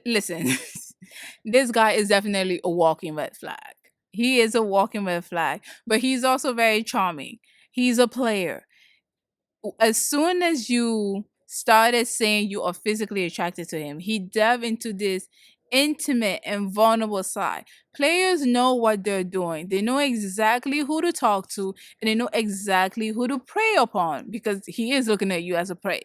Listen, this guy is definitely a walking red flag. He is a walking red flag, but he's also very charming. He's a player. As soon as you started saying you are physically attracted to him, he delved into this intimate and vulnerable side. Players know what they're doing. They know exactly who to talk to and they know exactly who to prey upon because he is looking at you as a prey.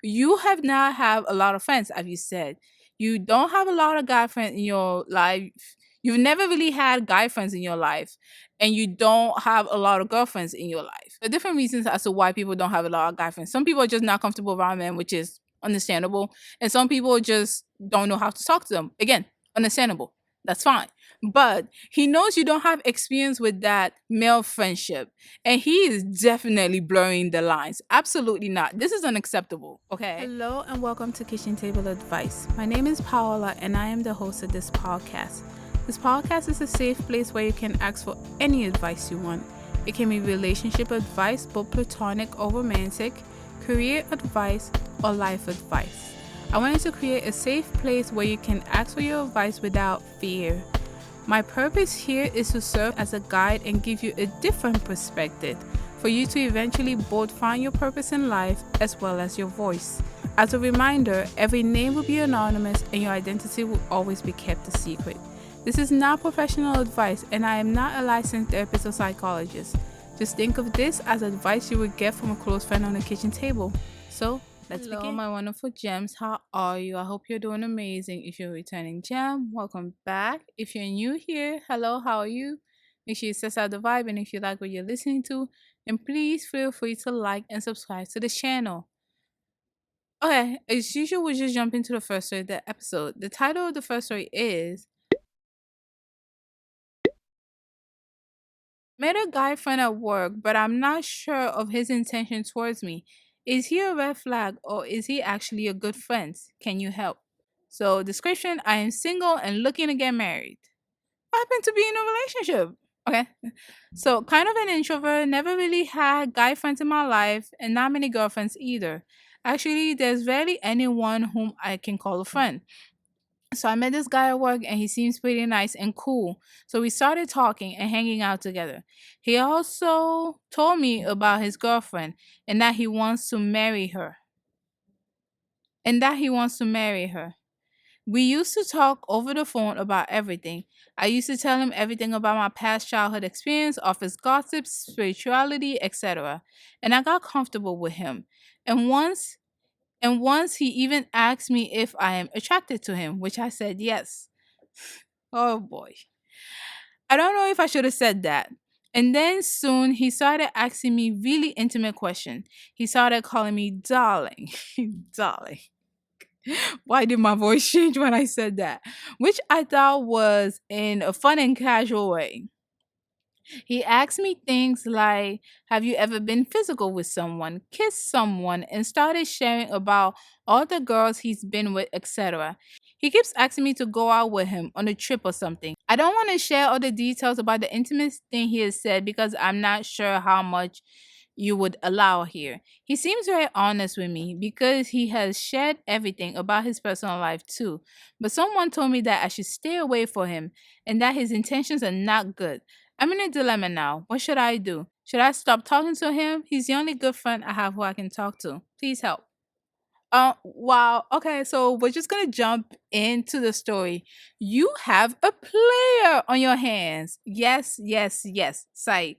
You have not have a lot of friends, as you said. You don't have a lot of guy friends in your life. You've never really had guy friends in your life and you don't have a lot of girlfriends in your life. There are different reasons as to why people don't have a lot of guy friends. Some people are just not comfortable around men, which is understandable. And some people just don't know how to talk to them. Again, understandable. That's fine. But he knows you don't have experience with that male friendship. And he is definitely blurring the lines. Absolutely not. This is unacceptable. Okay. Hello and welcome to Kitchen Table Advice. My name is Paola and I am the host of this podcast. This podcast is a safe place where you can ask for any advice you want. It can be relationship advice, both platonic or romantic, career advice, or life advice. I wanted to create a safe place where you can ask for your advice without fear. My purpose here is to serve as a guide and give you a different perspective for you to eventually both find your purpose in life as well as your voice. As a reminder, every name will be anonymous and your identity will always be kept a secret. This is not professional advice and I am not a licensed therapist or psychologist. Just think of this as advice you would get from a close friend on the kitchen table. So, let's begin. My wonderful gems. How are you? I hope you're doing amazing. If you're a returning gem, welcome back. If you're new here, hello, how are you? Make sure you set out the vibe and if you like what you're listening to, then please feel free to like and subscribe to the channel. Okay, as usual, we'll just jump into the first story of the episode. The title of the first story is Met a guy friend at work, but I'm not sure of his intention towards me. Is he a red flag or is he actually a good friend? Can you help? So, description: I am single and looking to get married. I happen to be in a relationship. Okay. So, kind of an introvert, never really had guy friends in my life, and not many girlfriends either. Actually, there's rarely anyone whom I can call a friend. So I met this guy at work and he seems pretty nice and cool. So we started talking and hanging out together. He also told me about his girlfriend and that he wants to marry her. We used to talk over the phone about everything. I used to tell him everything about my past childhood experience, office gossip, spirituality, etc. And I got comfortable with him. And once he even asked me if I am attracted to him, which I said yes. Oh boy. I don't know if I should have said that. And then soon he started asking me really intimate questions. He started calling me darling. Darling. Why did my voice change when I said that? Which I thought was in a fun and casual way. He asked me things like, have you ever been physical with someone, kissed someone, and started sharing about all the girls he's been with, etc. He keeps asking me to go out with him on a trip or something. I don't want to share all the details about the intimate thing he has said because I'm not sure how much you would allow here. He seems very honest with me because he has shared everything about his personal life too. But someone told me that I should stay away from him and that his intentions are not good. I'm in a dilemma now. What should I do? Should I stop talking to him? He's the only good friend I have who I can talk to. Please help. Wow. Okay, so we're just gonna jump into the story. You have a player on your hands. Yes, yes, yes. Sight.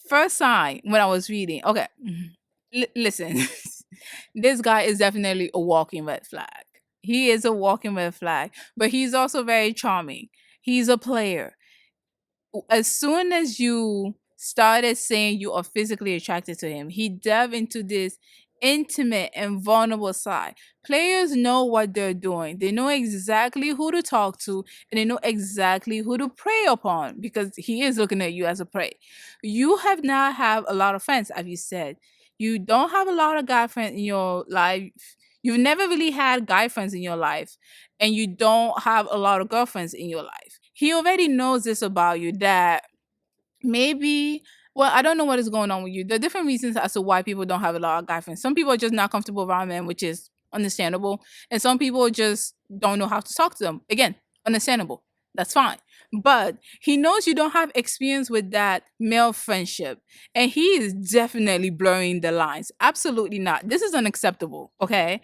First sign when I was reading. Okay. Listen, this guy is definitely a walking red flag. He is a walking red flag, but he's also very charming. He's a player. As soon as you started saying you are physically attracted to him, he delved into this intimate and vulnerable side. Players know what they're doing. They know exactly who to talk to and they know exactly who to prey upon because he is looking at you as a prey. You have not have a lot of friends, as you said. You don't have a lot of guy friends in your life. You've never really had guy friends in your life and you don't have a lot of girlfriends in your life. He already knows this about you that maybe, well, I don't know what is going on with you. There are different reasons as to why people don't have a lot of guy friends. Some people are just not comfortable around men, which is understandable. And some people just don't know how to talk to them. Again, understandable. That's fine. But he knows you don't have experience with that male friendship. And he is definitely blurring the lines. Absolutely not. This is unacceptable. Okay.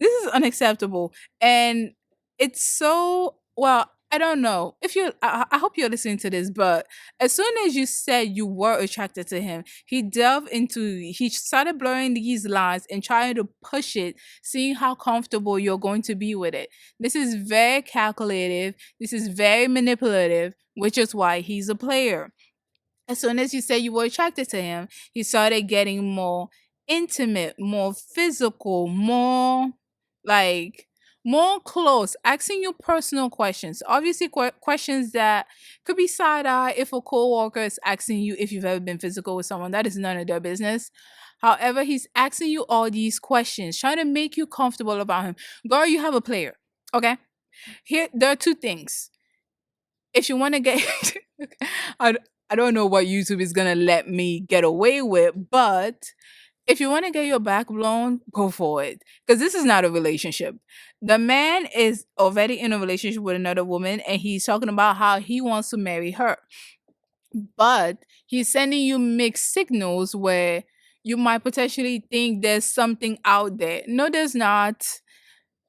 This is unacceptable. And it's so, well, I don't know if you, I hope you're listening to this, but as soon as you said you were attracted to him, he started blurring these lines and trying to push it, seeing how comfortable you're going to be with it. This is very calculative. This is very manipulative, which is why he's a player. As soon as you said you were attracted to him, he started getting more intimate, more physical, more like more close, asking you personal questions. Obviously, questions that could be side eye if a coworker is asking you if you've ever been physical with someone. That is none of their business. However, he's asking you all these questions, trying to make you comfortable about him. Girl, you have a player. Okay. Here, there are two things. If you want to get I, I don't know what YouTube is gonna let me get away with, but if you want to get your back blown, go for it. Because this is not a relationship. The man is already in a relationship with another woman and he's talking about how he wants to marry her. But he's sending you mixed signals where you might potentially think there's something out there. No, there's not.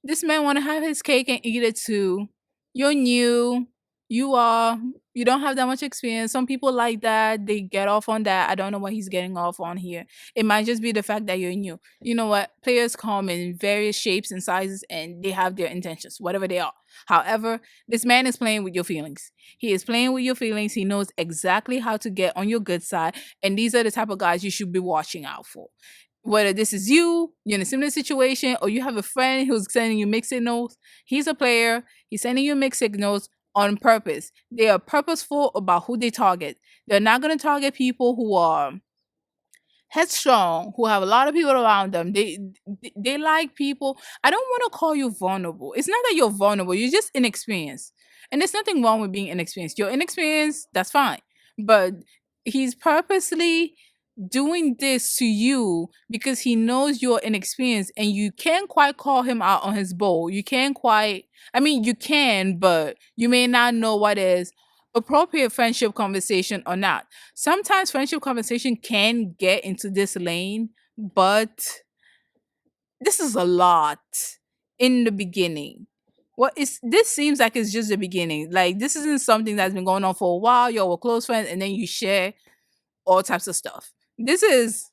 This man want to have his cake and eat it too. You're new. You are. You don't have that much experience. Some people like that. They get off on that. I don't know what he's getting off on here. It might just be the fact that you're new. You know what? Players come in various shapes and sizes and they have their intentions, whatever they are. However, this man is playing with your feelings. He is playing with your feelings. He knows exactly how to get on your good side. And these are the type of guys you should be watching out for. Whether this is you're in a similar situation, or you have a friend who's sending you mixed signals, he's a player, he's sending you mixed signals on purpose. They are purposeful about who they target. They're not going to target people who are headstrong, who have a lot of people around them. They like people. I don't want to call you vulnerable. It's not that you're vulnerable, you're just inexperienced. And there's nothing wrong with being inexperienced. You're inexperienced, that's fine. But he's purposely doing this to you because he knows you're inexperienced and you can't quite call him out on his bull. You can't quite, I mean, you can, but you may not know what is appropriate friendship conversation or not. Sometimes friendship conversation can get into this lane, but this is a lot in the beginning. What is this seems like it's just the beginning. Like this isn't something that's been going on for a while. Y'all were close friends and then you share all types of stuff. This is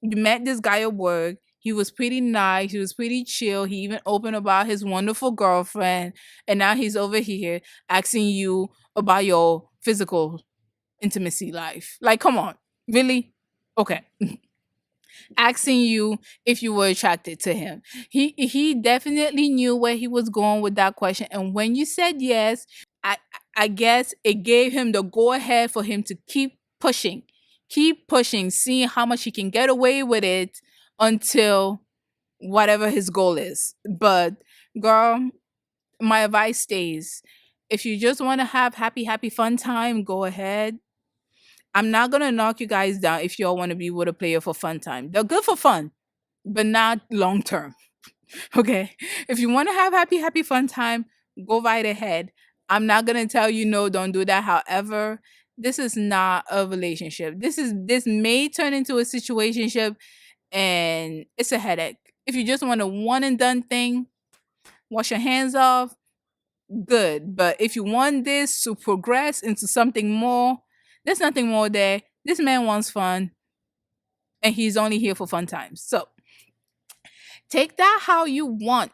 you met this guy at work. He was pretty nice. He was pretty chill. He even opened about his wonderful girlfriend. And now he's over here asking you about your physical intimacy life. Like, come on. Really? Okay. Asking you if you were attracted to him. He definitely knew where he was going with that question. And when you said yes, I I guess it gave him the go ahead for him to keep pushing, seeing how much he can get away with it until whatever his goal is. But girl, my advice stays. If you just want to have happy fun time, go ahead. I'm not gonna knock you guys down if y'all want to be with a player for fun time. They're good for fun, but not long term. Okay. If you want to have happy fun time, go right ahead. I'm not gonna tell you no, don't do that. However, this is not a relationship. This may turn into a situationship and it's a headache. If you just want a one and done thing, wash your hands off, good. But if you want this to progress into something more, there's nothing more there. This man wants fun and he's only here for fun times. So take that how you want.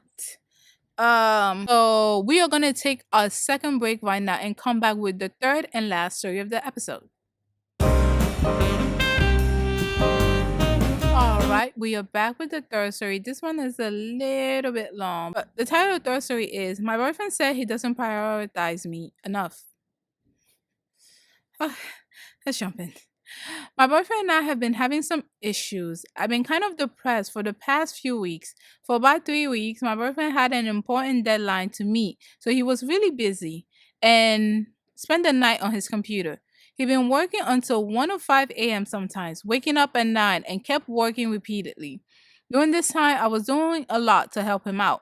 So we are gonna take a second break right now and come back with the third and last story of the episode. All right, we are back with the third story. This one is a little bit long, but the title of the third story is My Boyfriend Said He Doesn't Prioritize Me Enough. Let's jump in. My boyfriend and I have been having some issues. I've been kind of depressed for the past few weeks. For about 3 weeks, my boyfriend had an important deadline to meet, so he was really busy and spent the night on his computer. He'd been working until 1 or 5 a.m. sometimes, waking up at 9 and kept working repeatedly. During this time, I was doing a lot to help him out.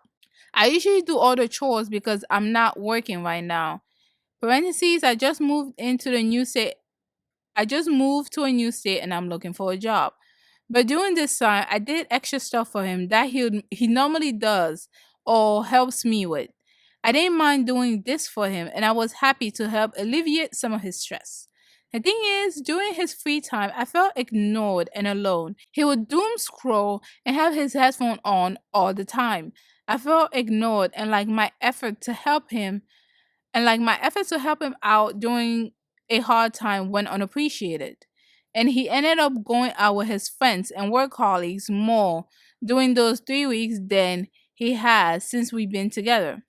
I usually do all the chores because I'm not working right now. Parentheses, I just moved to a new state and I'm looking for a job. But during this time, I did extra stuff for him that he normally does or helps me with. I didn't mind doing this for him, and I was happy to help alleviate some of his stress. The thing is, during his free time, I felt ignored and alone. He would doom scroll and have his headphone on all the time. I felt ignored and like my efforts to help him out during a hard time went unappreciated. And he ended up going out with his friends and work colleagues more during those 3 weeks than he has since we've been together.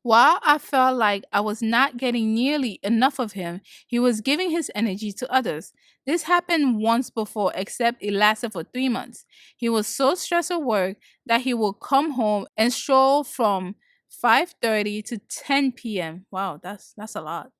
While I felt like I was not getting nearly enough of him, he was giving his energy to others. This happened once before, except it lasted for 3 months. He was so stressed at work that he would come home and stroll from 5:30 to 10 p.m. Wow, that's a lot.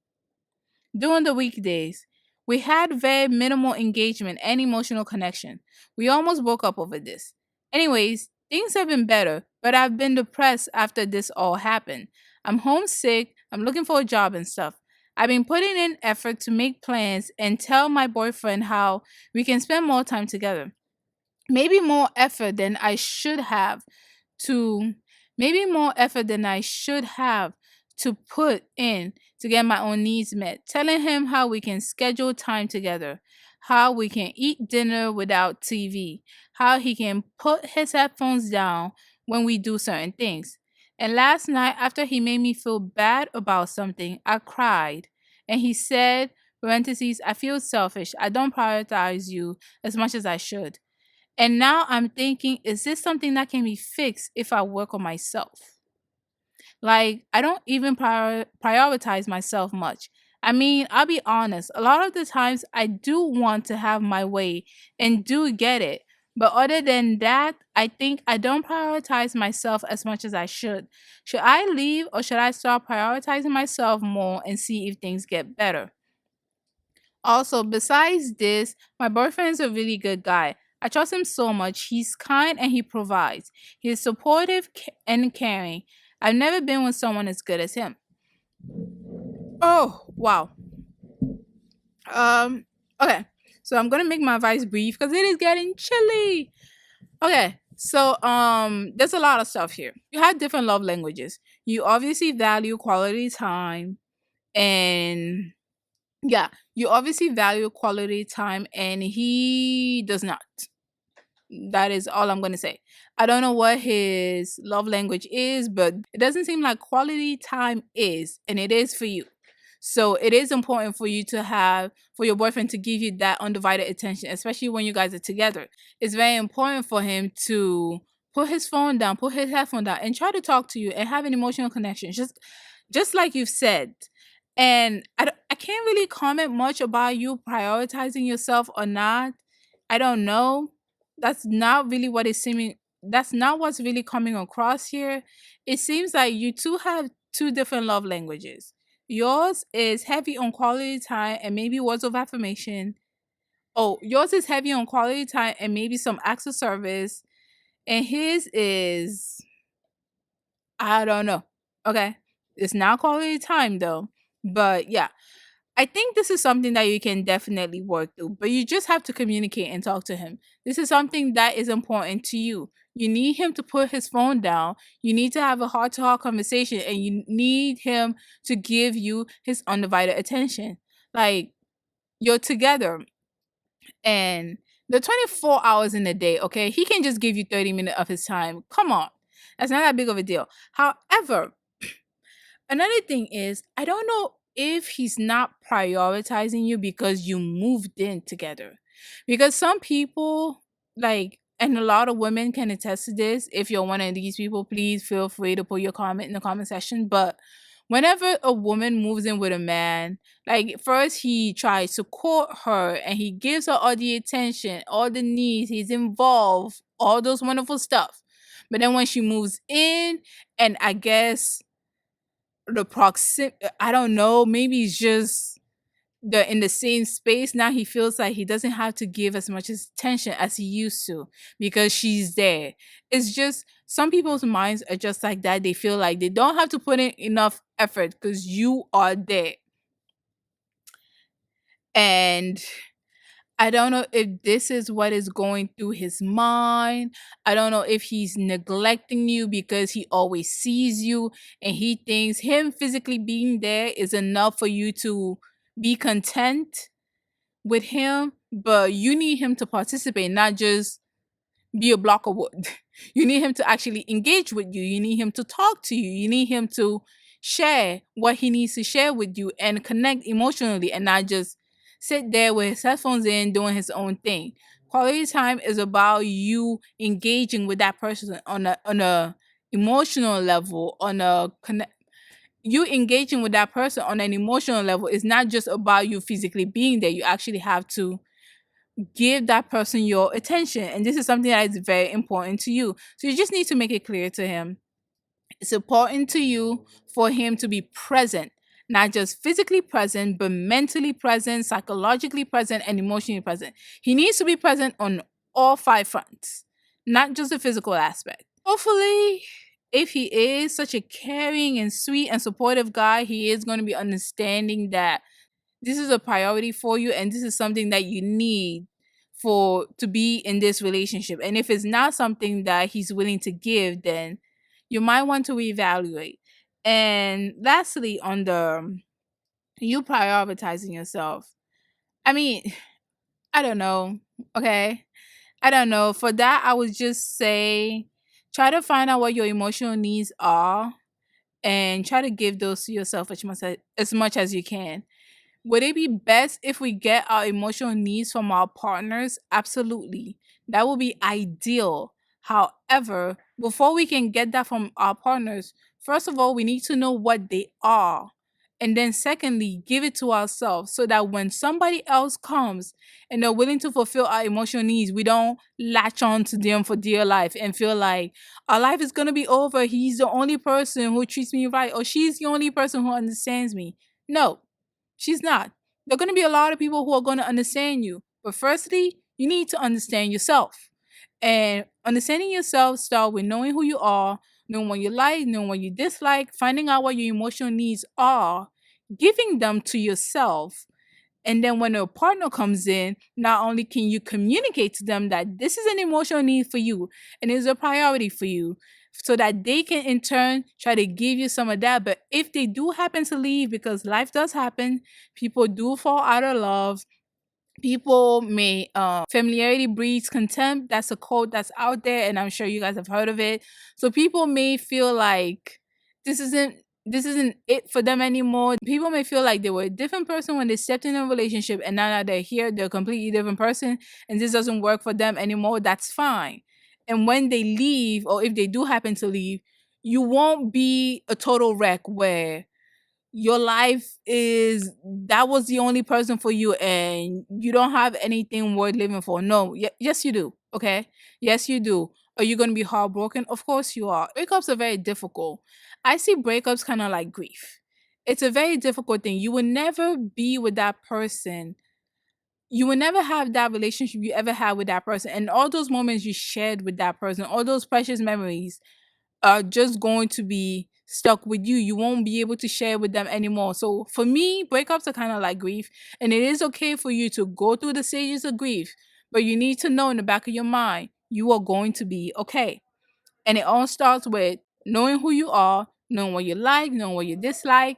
During the weekdays, we had very minimal engagement and emotional connection. We almost broke up over this. Anyways, things have been better, but I've been depressed after this all happened. I'm homesick, I'm looking for a job and stuff. I've been putting in effort to make plans and tell my boyfriend how we can spend more time together. Maybe more effort than I should have to maybe more effort than I should have to put in to get my own needs met. Telling him how we can schedule time together, how we can eat dinner without TV, how he can put his headphones down when we do certain things. And last night, after he made me feel bad about something, I cried. And he said, parentheses, I feel selfish. I don't prioritize you as much as I should. And now I'm thinking, is this something that can be fixed if I work on myself? Like, I don't even prioritize myself much. I mean, I'll be honest, a lot of the times I do want to have my way and do get it. But other than that, I think I don't prioritize myself as much as I should. Should I leave or should I start prioritizing myself more and see if things get better? Also, besides this, my boyfriend is a really good guy. I trust him so much. He's kind and he provides. He's supportive and caring. I've never been with someone as good as him. Oh, wow. Um, okay. So I'm gonna make my advice brief because it is getting chilly. Okay. So there's a lot of stuff here. You have different love languages. You obviously value quality time and yeah, you obviously value quality time and he does not. That is all I'm going to say. I don't know what his love language is, but it doesn't seem like quality time is, and it is for you. So it is important for you to have, for your boyfriend to give you that undivided attention, especially when you guys are together. It's very important for him to put his phone down, put his headphone down, and try to talk to you and have an emotional connection. Just like you've said. And I can't really comment much about you prioritizing yourself or not. I don't know. That's not really what is seeming. That's not what's really coming across here. It seems like you two have two different love languages. Yours is heavy on quality time and maybe words of affirmation. Oh, yours is heavy on quality time and maybe some acts of service. And his is, I don't know. Okay. It's not quality time though. But yeah, I think this is something that you can definitely work through, but you just have to communicate and talk to him. This is something that is important to you. You need him to put his phone down. You need to have a heart to heart conversation and you need him to give you his undivided attention. Like, you're together and the 24 hours in a day, okay? He can just give you 30 minutes of his time. Come on. That's not that big of a deal. However, another thing is, I don't know if he's not prioritizing you because you moved in together. Because some people, like, and a lot of women can attest to this. If you're one of these people, please feel free to put your comment in the comment section. But whenever a woman moves in with a man, like, first he tries to court her and he gives her all the attention, all the needs, he's involved, all those wonderful stuff. But then when she moves in, and I guess the proximity, I don't know, maybe it's just they're in the same space. Now he feels like he doesn't have to give as much attention as he used to because she's there. It's just some people's minds are just like that. They feel like they don't have to put in enough effort because you are there. And I don't know if this is what is going through his mind. I don't know if he's neglecting you because he always sees you and he thinks him physically being there is enough for you to be content with him, but you need him to participate, not just be a block of wood. You need him to actually engage with you. You need him to talk to you. You need him to share what he needs to share with you and connect emotionally and not just sit there with his headphones in doing his own thing. Quality time is about you engaging with that person on a emotional level, on a connect you engaging with that person on an emotional level is not just about you physically being there. You actually have to give that person your attention. And this is something that is very important to you. So you just need to make it clear to him. It's important to you for him to be present, not just physically present, but mentally present, psychologically present, and emotionally present. He needs to be present on all five fronts, not just the physical aspect. Hopefully, if he is such a caring and sweet and supportive guy, he is going to be understanding that this is a priority for you and this is something that you need for to be in this relationship. And if it's not something that he's willing to give, then you might want to reevaluate. And lastly, on the you prioritizing yourself. I mean, I don't know. Okay. I don't know. For that, I would just say try to find out what your emotional needs are and try to give those to yourself as much as you can. Would it be best if we get our emotional needs from our partners? Absolutely. That would be ideal. However, before we can get that from our partners, first of all, we need to know what they are. And then, secondly, give it to ourselves so that when somebody else comes and they're willing to fulfill our emotional needs, we don't latch on to them for dear life and feel like our life is going to be over. He's the only person who treats me right, or she's the only person who understands me. No, she's not. There are going to be a lot of people who are going to understand you. But firstly, you need to understand yourself. And understanding yourself start with knowing who you are, knowing what you like, knowing what you dislike, finding out what your emotional needs are, giving them to yourself, and then when a partner comes in, not only can you communicate to them that this is an emotional need for you and is a priority for you, so that they can in turn try to give you some of that. But if they do happen to leave, because life does happen, people do fall out of love, people may familiarity breeds contempt. That's a quote that's out there and I'm sure you guys have heard of it. So people may feel like this isn't this isn't it for them anymore. People may feel like they were a different person when they stepped in a relationship and now that they're here they're a completely different person and this doesn't work for them anymore. That's fine. And when they leave, or if they do happen to leave, you won't be a total wreck where your life is that was the only person for you and you don't have anything worth living for. No, yes you do. Okay, yes you do. Are you going to be heartbroken? Of course you are. Breakups are very difficult. I see breakups kind of like grief. It's a very difficult thing. You will never be with that person. You will never have that relationship you ever had with that person, and all those moments you shared with that person, all those precious memories are just going to be stuck with you. You won't be able to share with them anymore. So for me, breakups are kind of like grief. And it is okay for you to go through the stages of grief. But you need to know in the back of your mind, you are going to be okay. And it all starts with knowing who you are, knowing what you like, knowing what you dislike,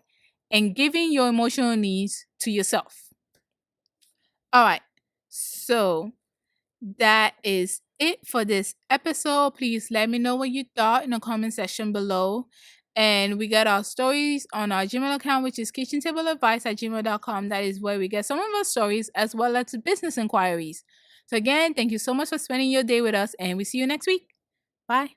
and giving your emotional needs to yourself. All right. So that is it for this episode. Please let me know what you thought in the comment section below. And we got our stories on our Gmail account, which is kitchentableadvice@gmail.com. That is where we get some of our stories as well as business inquiries. So again, thank you so much for spending your day with us, and we see you next week. Bye.